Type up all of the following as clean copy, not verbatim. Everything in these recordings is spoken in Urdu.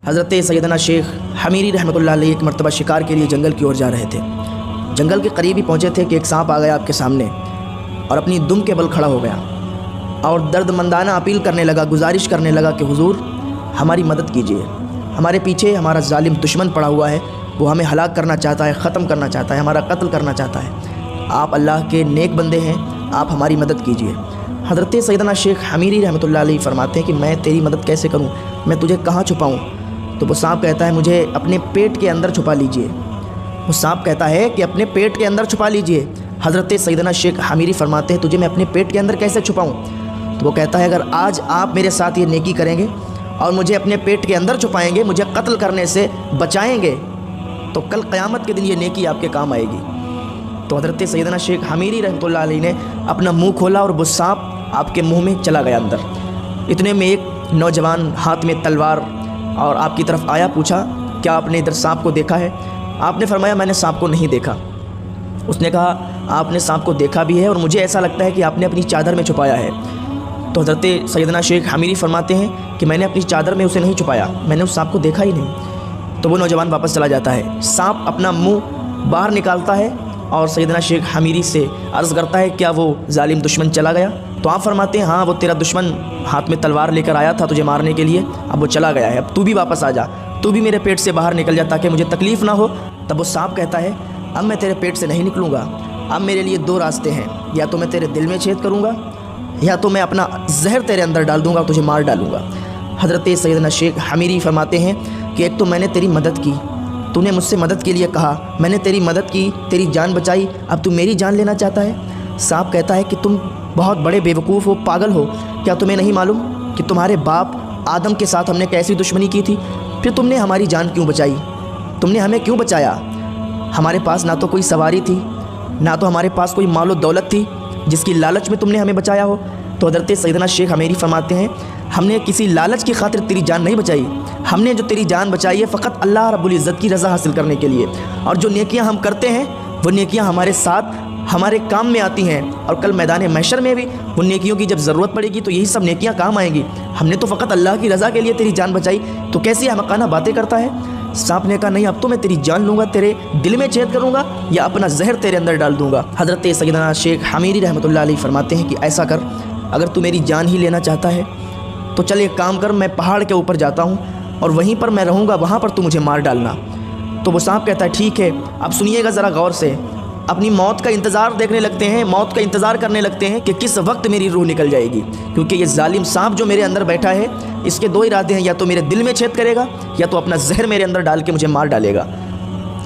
حضرت سیدنا شیخ حمیری رحمۃ اللہ علیہ ایک مرتبہ شکار کے لیے جنگل کی اور جا رہے تھے۔ جنگل کے قریب ہی پہنچے تھے کہ ایک سانپ آ گیا آپ کے سامنے اور اپنی دم کے بل کھڑا ہو گیا اور درد مندانہ اپیل کرنے لگا، گزارش کرنے لگا کہ حضور ہماری مدد کیجیے، ہمارے پیچھے ہمارا ظالم دشمن پڑا ہوا ہے، وہ ہمیں ہلاک کرنا چاہتا ہے، ختم کرنا چاہتا ہے، ہمارا قتل کرنا چاہتا ہے، آپ اللہ کے نیک بندے ہیں، آپ ہماری مدد کیجیے۔ حضرت سیدنا شیخ حمیری رحمۃ اللہ علیہ فرماتے ہیں کہ میں تیری مدد کیسے کروں، میں تجھے کہاں چھپاؤں؟ تو وہ سانپ کہتا ہے مجھے اپنے پیٹ کے اندر چھپا لیجئے۔ وہ سانپ کہتا ہے کہ اپنے پیٹ کے اندر چھپا لیجئے۔ حضرت سیدنا شیخ حمیری فرماتے ہیں تجھے میں اپنے پیٹ کے اندر کیسے چھپاؤں؟ تو وہ کہتا ہے اگر آج آپ میرے ساتھ یہ نیکی کریں گے اور مجھے اپنے پیٹ کے اندر چھپائیں گے، مجھے قتل کرنے سے بچائیں گے، تو کل قیامت کے دن یہ نیکی آپ کے کام آئے گی۔ تو حضرت سیدنا شیخ حمیری رحمۃ اللہ علیہ نے اپنا منہ کھولا اور وہ سانپ آپ کے منہ میں چلا گیا اندر۔ اتنے میں ایک نوجوان ہاتھ میں تلوار اور آپ کی طرف آیا، پوچھا کیا آپ نے ادھر سانپ کو دیکھا ہے؟ آپ نے فرمایا میں نے سانپ کو نہیں دیکھا۔ اس نے کہا آپ نے سانپ کو دیکھا بھی ہے اور مجھے ایسا لگتا ہے کہ آپ نے اپنی چادر میں چھپایا ہے۔ تو حضرت سیدنا شیخ حمیری فرماتے ہیں کہ میں نے اپنی چادر میں اسے نہیں چھپایا، میں نے اس سانپ کو دیکھا ہی نہیں۔ تو وہ نوجوان واپس چلا جاتا ہے۔ سانپ اپنا منہ باہر نکالتا ہے اور سیدنا شیخ حمیری سے عرض کرتا ہے کیا وہ ظالم دشمن چلا گیا؟ تو آپ فرماتے ہیں ہاں وہ تیرا دشمن ہاتھ میں تلوار لے کر آیا تھا تجھے مارنے کے لیے، اب وہ چلا گیا ہے، اب تو بھی واپس آ جا، تو بھی میرے پیٹ سے باہر نکل جا تاکہ مجھے تکلیف نہ ہو۔ تب وہ سانپ کہتا ہے اب میں تیرے پیٹ سے نہیں نکلوں گا، اب میرے لیے دو راستے ہیں، یا تو میں تیرے دل میں چھید کروں گا یا تو میں اپنا زہر تیرے اندر ڈال دوں گا اور تجھے مار ڈالوں گا۔ حضرت سیدنا شیخ حمیری فرماتے ہیں کہ ایک تو میں نے تیری مدد کی، تو نے مجھ سے مدد کے لیے کہا، میں نے تیری مدد کی، تیری جان بچائی، اب تو میری جان لینا چاہتا ہے۔ سانپ کہتا ہے کہ تم بہت بڑے بیوقوف ہو، پاگل ہو، کیا تمہیں نہیں معلوم کہ تمہارے باپ آدم کے ساتھ ہم نے کیسی دشمنی کی تھی؟ پھر تم نے ہماری جان کیوں بچائی؟ تم نے ہمیں کیوں بچایا؟ ہمارے پاس نہ تو کوئی سواری تھی، نہ تو ہمارے پاس کوئی مال و دولت تھی جس کی لالچ میں تم نے ہمیں بچایا ہو۔ تو حضرت سیدنا شیخ حمیری فرماتے ہیں ہم نے کسی لالچ کی خاطر تیری جان نہیں بچائی، ہم نے جو تیری جان بچائی ہے فقط اللہ رب العزت کی رضا حاصل کرنے کے لیے، اور جو نیکیاں ہم کرتے ہیں وہ نیکیاں ہمارے ساتھ ہمارے کام میں آتی ہیں، اور کل میدان محشر میں بھی وہ نیکیوں کی جب ضرورت پڑے گی تو یہی سب نیکیاں کام آئیں گی۔ ہم نے تو فقط اللہ کی رضا کے لیے تیری جان بچائی، تو کیسی احمقانہ باتیں کرتا ہے؟ سانپ نے کہا نہیں اب تو میں تیری جان لوں گا، تیرے دل میں چھید کروں گا یا اپنا زہر تیرے اندر ڈال دوں گا۔ حضرت سیدنا شیخ حمیری رحمۃ اللہ علیہ فرماتے ہیں کہ ایسا کر، اگر تو میری جان ہی لینا چاہتا ہے تو چل ایک کام کر، میں پہاڑ کے اوپر جاتا ہوں اور وہیں پر میں رہوں گا، وہاں پر تو مجھے مار ڈالنا۔ تو وہ سانپ کہتا ہے ٹھیک ہے، اب سنیے گا ذرا غور سے، اپنی موت کا انتظار دیکھنے لگتے ہیں، موت کا انتظار کرنے لگتے ہیں کہ کس وقت میری روح نکل جائے گی، کیونکہ یہ ظالم سانپ جو میرے اندر بیٹھا ہے اس کے دو ارادے ہیں، یا تو میرے دل میں چھید کرے گا یا تو اپنا زہر میرے اندر ڈال کے مجھے مار ڈالے گا۔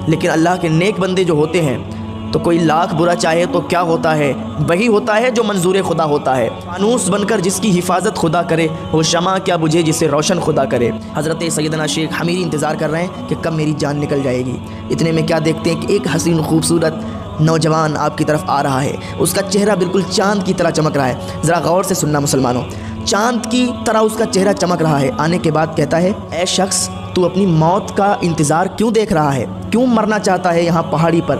لیکن اللہ کے نیک بندے جو ہوتے ہیں تو کوئی لاکھ برا چاہے تو کیا ہوتا ہے، وہی ہوتا ہے جو منظور خدا ہوتا ہے۔ فانوس بن کر جس کی حفاظت خدا کرے، وہ شمع کیا بجھے جسے روشن خدا کرے۔ حضرت سیدنا شیخ حمیری انتظار کر رہے ہیں کہ کب میری جان نکل جائے گی۔ اتنے میں کیا دیکھتے ہیں کہ ایک حسین خوبصورت نوجوان آپ کی طرف آ رہا ہے، اس کا چہرہ بالکل چاند کی طرح چمک رہا ہے۔ ذرا غور سے سننا مسلمانوں، چاند کی طرح اس کا چہرہ چمک رہا ہے۔ آنے کے بعد کہتا ہے اے شخص تو اپنی موت کا انتظار کیوں دیکھ رہا ہے، کیوں مرنا چاہتا ہے یہاں پہاڑی پر؟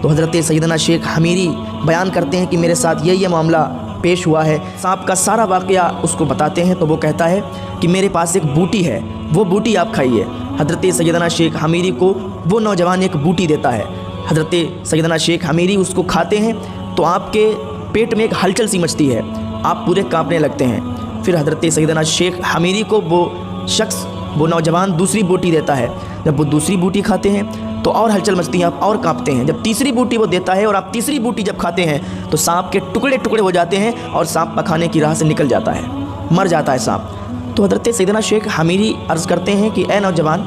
تو حضرت سیدنا شیخ حمیری بیان کرتے ہیں کہ میرے ساتھ یہ معاملہ پیش ہوا ہے، سانپ کا سارا واقعہ اس کو بتاتے ہیں۔ تو وہ کہتا ہے کہ میرے پاس ایک بوٹی ہے، وہ بوٹی آپ کھائیے۔ حضرت سیدنا شیخ حمیری کو وہ نوجوان ایک بوٹی دیتا ہے۔ حضرت سیدنا شیخ حمیری اس کو کھاتے ہیں تو آپ کے پیٹ میں ایک ہلچل سی مچتی ہے، آپ پورے کانپنے لگتے ہیں۔ پھر حضرت سیدنا شیخ حمیری کو وہ شخص، وہ نوجوان دوسری بوٹی دیتا ہے۔ جب وہ دوسری بوٹی کھاتے ہیں تو اور ہلچل مچتی ہے، آپ اور کانپتے ہیں۔ جب تیسری بوٹی وہ دیتا ہے اور آپ تیسری بوٹی جب کھاتے ہیں تو سانپ کے ٹکڑے ٹکڑے ہو جاتے ہیں اور سانپ پکھانے کی راہ سے نکل جاتا ہے، مر جاتا ہے سانپ۔ تو حضرت سیدنا شیخ حمیری عرض کرتے ہیں کہ اے نوجوان،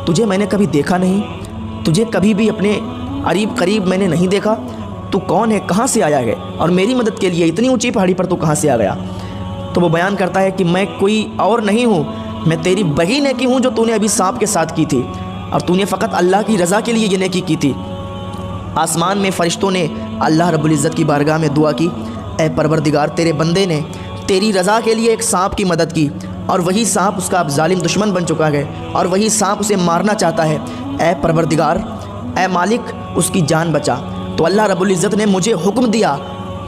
تجھے میں نے کبھی دیکھا نہیں، تجھے کبھی بھی اپنے قریب میں نے نہیں دیکھا، تو کون ہے، کہاں سے آیا ہے، اور میری مدد کے لیے اتنی اونچی پہاڑی پر تو کہاں سے آ گیا؟ تو وہ بیان کرتا ہے کہ میں کوئی اور نہیں ہوں، میں تیری وہی نیکی ہوں جو تو نے ابھی سانپ کے ساتھ کی تھی، اور تو نے فقط اللہ کی رضا کے لیے یہ نیکی کی تھی۔ آسمان میں فرشتوں نے اللہ رب العزت کی بارگاہ میں دعا کی، اے پروردگار تیرے بندے نے تیری رضا کے لیے ایک سانپ کی مدد کی، اور وہی سانپ اس کا اب ظالم دشمن بن چکا ہے، اور وہی سانپ اسے مارنا چاہتا ہے۔ اے پروردگار، اے مالک، اس کی جان بچا۔ تو اللہ رب العزت نے مجھے حکم دیا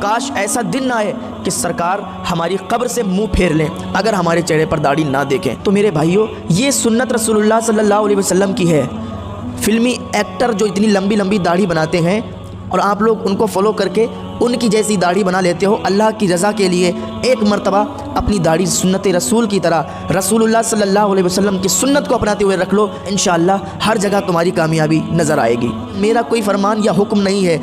کاش ایسا دن نہ آئے کہ سرکار ہماری قبر سے منہ پھیر لیں اگر ہمارے چہرے پر داڑھی نہ دیکھیں۔ تو میرے بھائیوں، یہ سنت رسول اللہ صلی اللہ علیہ وسلم کی ہے۔ فلمی ایکٹر جو اتنی لمبی لمبی داڑھی بناتے ہیں اور آپ لوگ ان کو فالو کر کے ان کی جیسی داڑھی بنا لیتے ہو، اللہ کی رضا کے لیے ایک مرتبہ اپنی داڑھی سنت رسول کی طرح رسول اللہ صلی اللہ علیہ وسلم کی سنت کو اپناتے ہوئے رکھ لو، انشاءاللہ ہر جگہ تمہاری کامیابی نظر آئے گی۔ میرا کوئی فرمان یا حکم نہیں ہے،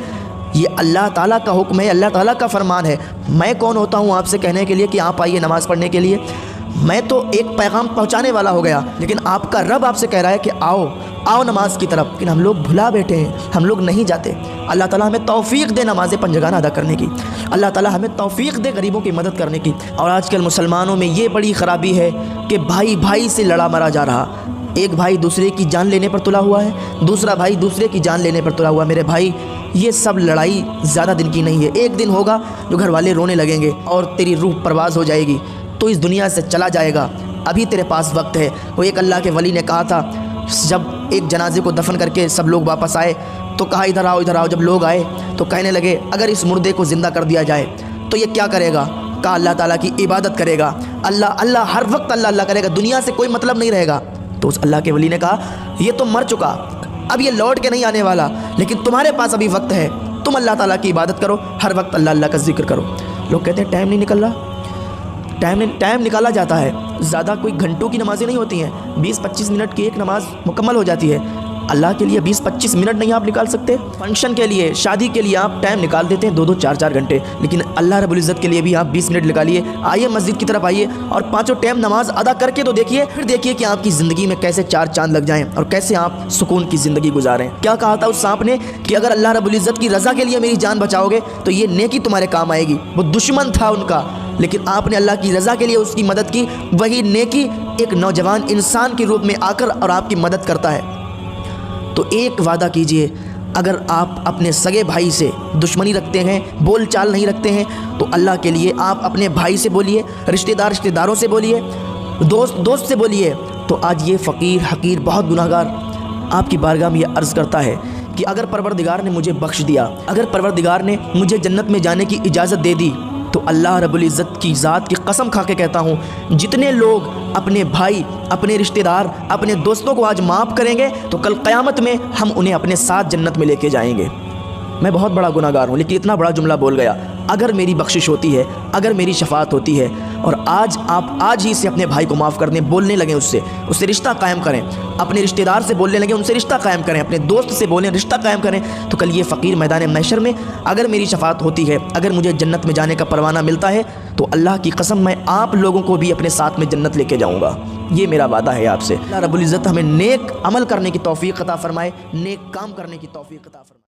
یہ اللہ تعالیٰ کا حکم ہے، اللہ تعالیٰ کا فرمان ہے۔ میں کون ہوتا ہوں آپ سے کہنے کے لیے کہ آپ آئیے نماز پڑھنے کے لیے؟ میں تو ایک پیغام پہنچانے والا ہو گیا، لیکن آپ کا رب آپ سے کہہ رہا ہے کہ آؤ نماز کی طرف، لیکن ہم لوگ بھلا بیٹھے ہیں، ہم لوگ نہیں جاتے۔ اللہ تعالیٰ ہمیں توفیق دے نماز پنجگانہ ادا کرنے کی، اللہ تعالیٰ ہمیں توفیق دے غریبوں کی مدد کرنے کی۔ اور آج کل مسلمانوں میں یہ بڑی خرابی ہے کہ بھائی بھائی سے لڑا مرا جا رہا، ایک بھائی دوسرے کی جان لینے پر تلا ہوا ہے، دوسرا بھائی دوسرے کی جان لینے پر تلا ہوا ہے۔ میرے بھائی، یہ سب لڑائی زیادہ دن کی نہیں ہے، ایک دن ہوگا جو گھر والے رونے لگیں گے اور تیری روح پرواز ہو جائے گی، تو اس دنیا سے چلا جائے گا، ابھی تیرے پاس وقت ہے۔ وہ ایک اللہ کے ولی نے کہا تھا، جب ایک جنازے کو دفن کر کے سب لوگ واپس آئے تو کہا ادھر آؤ ادھر آؤ۔ جب لوگ آئے تو کہنے لگے اگر اس مردے کو زندہ کر دیا جائے تو یہ کیا کرے گا؟ کہا اللہ تعالیٰ کی عبادت کرے گا، اللہ ہر وقت اللہ کرے گا، دنیا سے کوئی مطلب نہیں رہے گا۔ تو اس اللہ کے ولی نے کہا یہ تو مر چکا، اب یہ لوٹ کے نہیں آنے والا، لیکن تمہارے پاس ابھی وقت ہے، تم اللہ تعالیٰ کی عبادت کرو، ہر وقت اللہ کا ذکر کرو۔ لوگ کہتے ہیں ٹائم نہیں نکل رہا، ٹائم نکالا جاتا ہے، زیادہ کوئی گھنٹوں کی نمازیں نہیں ہوتی ہیں، 20-25 منٹ کی ایک نماز مکمل ہو جاتی ہے۔ اللہ کے لیے 20-25 منٹ نہیں آپ نکال سکتے؟ فنکشن کے لیے، شادی کے لیے آپ ٹائم نکال دیتے ہیں 2-2 4-4 گھنٹے، لیکن اللہ رب العزت کے لیے بھی آپ 20 منٹ نکالیے، آئیے مسجد کی طرف آئیے اور 5 ٹائم نماز ادا کر کے تو دیکھیے، پھر دیکھیے کہ آپ کی زندگی میں کیسے 4 چاند لگ جائیں اور کیسے آپ سکون کی زندگی گزاریں۔ کیا کہا تھا اس سانپ نے کہ اگر اللہ رب العزت کی رضا کے لیے میری جان بچاؤ گے تو یہ نیکی تمہارے کام آئے گی۔ وہ دشمن تھا ان کا، لیکن آپ نے اللہ کی رضا کے لیے اس کی مدد کی، وہی نیکی ایک نوجوان انسان کے روپ میں آ کر اور آپ کی مدد کرتا ہے۔ تو ایک وعدہ کیجئے، اگر آپ اپنے سگے بھائی سے دشمنی رکھتے ہیں، بول چال نہیں رکھتے ہیں، تو اللہ کے لیے آپ اپنے بھائی سے بولیے، رشتہ داروں سے بولیے، دوست سے بولیے۔ تو آج یہ فقیر حقیر بہت گناہگار آپ کی بارگاہ میں یہ عرض کرتا ہے کہ اگر پروردگار نے مجھے بخش دیا، اگر پروردگار نے مجھے جنت میں جانے کی اجازت دے دی، تو اللہ رب العزت کی ذات کی قسم کھا کے کہتا ہوں، جتنے لوگ اپنے بھائی، اپنے رشتہ دار، اپنے دوستوں کو آج معاف کریں گے تو کل قیامت میں ہم انہیں اپنے ساتھ جنت میں لے کے جائیں گے۔ میں بہت بڑا گناہگار ہوں، لیکن اتنا بڑا جملہ بول گیا۔ اگر میری بخشش ہوتی ہے، اگر میری شفاعت ہوتی ہے، اور آپ آج ہی سے اپنے بھائی کو معاف کر دیں، بولنے لگیں اس سے رشتہ قائم کریں، اپنے رشتہ دار سے بولنے لگیں، ان سے رشتہ قائم کریں، اپنے دوست سے بولیں، رشتہ قائم کریں، تو کل یہ فقیر میدان محشر میں اگر میری شفاعت ہوتی ہے، اگر مجھے جنت میں جانے کا پروانہ ملتا ہے، تو اللہ کی قسم میں آپ لوگوں کو بھی اپنے ساتھ میں جنت لے کے جاؤں گا۔ یہ میرا وعدہ ہے آپ سے۔ اللہ رب العزت ہمیں نیک عمل کرنے کی توفیق عطا فرمائے، نیک کام کرنے کی توفیق عطا فرمائے۔